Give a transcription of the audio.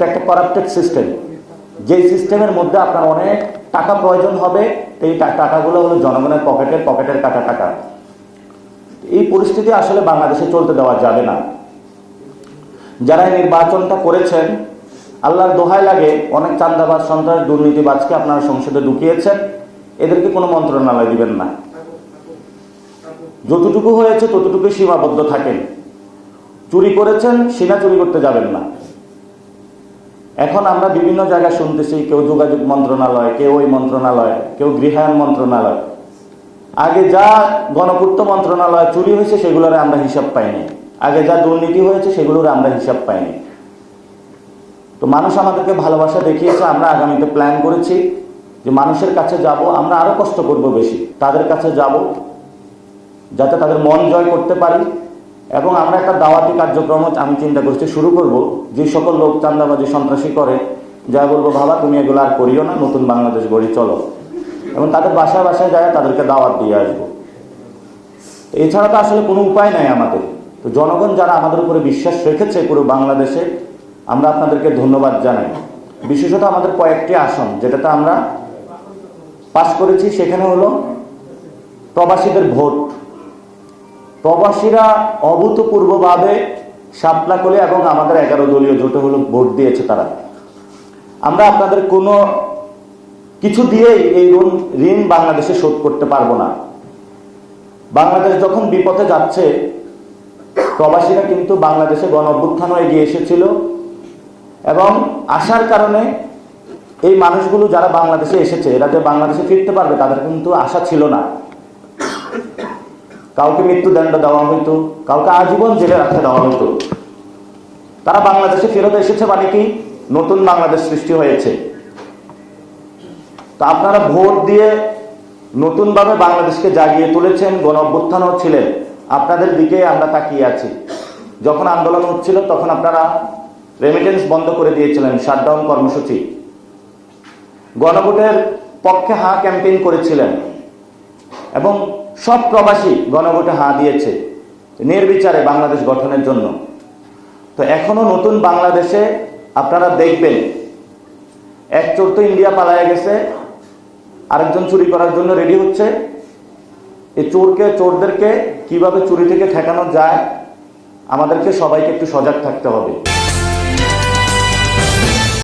এটা একটা corrupted system, যেই সিস্টেমের মধ্যে আপনার অনেক টাকা প্রয়োজন হবে, এই টাকাগুলো হলো জনগণের পকেটের কাটা টাকা। এই পরিস্থিতি আসলে বাংলাদেশে চলতে দেওয়া যাবে না। যারা এই নির্বাচনটা করেছেন, আল্লাহর দোহাই লাগে, অনেক চাঁদাবাজ, সন্ত্রাস, দুর্নীতিবাজকে আপনারা সংসদে ঢুকিয়েছেন, এদেরকে কোনো মন্ত্রণালয় দিবেন না। যতটুকু হয়েছে ততটুকু সীমাবদ্ধ থাকেন। চুরি করেছেন, সিনা চুরি করতে যাবেন না। এখন আমরা বিভিন্ন জায়গায় শুনতেছি, কেউ যোগাযোগ মন্ত্রণালয়, কেউ ওই মন্ত্রণালয়, কেউ গৃহায়ণ মন্ত্রণালয়। আগে যা গণপূর্ত মন্ত্রণালয় চুরি হয়েছে সেগুলোর আমরা হিসাব পাইনি, আগে যা দুর্নীতি হয়েছে সেগুলোর আমরা হিসাব পাইনি। তো মানুষ আমাদেরকে ভালোবাসা দেখিয়েছে, আমরা আগামীতে প্ল্যান করেছি যে মানুষের কাছে যাব, আমরা আরো কষ্ট করব বেশি, তাদের কাছে যাব যাতে তাদের মন জয় করতে পারি। এবং আমরা একটা দাওয়াতি কার্যক্রম আমি চিন্তা করছি শুরু করব, যে সকল লোক চাঁদাবাজি, সন্ত্রাসী করে, যা বলবো বাবা তুমি এগুলো আর করিও না, নতুন বাংলাদেশ গড়ি চলো, এবং তাদের বাসায় বাসায় যায় তাদেরকে দাওয়াত দিয়ে আসবো। এছাড়া তো আসলে কোনো উপায় নাই আমাদের। তো জনগণ যারা আমাদের উপরে বিশ্বাস রেখেছে পুরো বাংলাদেশে, আমরা আপনাদেরকে ধন্যবাদ জানাই। বিশেষত আমাদের কয়েকটি আসন যেটাতে আমরা পাশ করেছি, সেখানে হলো প্রবাসীদের ভোট। প্রবাসীরা অভূতপূর্বভাবে শাপলা-কোলে এবং আমাদের 11 দলীয় জোটে হলো ভোট দিয়েছে তারা। আমরা আপনাদের কোনো কিছু দিয়েই এই ঋণ বাংলাদেশে শোধ করতে পারবো না। বাংলাদেশ যখন বিপথে যাচ্ছে, প্রবাসীরা কিন্তু বাংলাদেশে গণ-অভ্যুত্থানও এগিয়ে এসেছিল, এবং আসার কারণে এই মানুষগুলো যারা বাংলাদেশে এসেছে, এরা যে বাংলাদেশে ফিরতে পারবে তাদের কিন্তু আশা ছিল না। কাউকে মৃত্যুদণ্ড দেওয়া হইতো, কাউকে আজীবন জেলে রাখতে দেওয়া হইতো। তারা বাংলাদেশে ফেরত এসেছে মানে কি, নতুন বাংলাদেশ সৃষ্টি হয়েছে। তা আপনারা ভোট দিয়ে নতুনভাবে বাংলাদেশকে জাগিয়ে তুলেছেন, গণ-অভ্যুত্থানও ছিলেন, আপনাদের দিকে আমরা তাকিয়ে আছি। যখন আন্দোলন হচ্ছিল তখন আপনারা রেমিটেন্স বন্ধ করে দিয়েছিলেন, শাটডাউন কর্মসূচি, গণভোটের পক্ষে হাঁ ক্যাম্পেইন করেছিলেন, এবং সব প্রবাসী গণভোটে হাঁ দিয়েছে নির্বিচারে বাংলাদেশ গঠনের জন্য। তো এখনো নতুন বাংলাদেশে আপনারা দেখবেন, এক চোর তো ইন্ডিয়া পালায়া গেছে, আরেকজন চুরি করার জন্য রেডি হচ্ছে। এই চোরদেরকে কিভাবে চুরি থেকে ঠেকানো যায়, আমাদেরকে সবাইকে একটু সজাগ থাকতে হবে।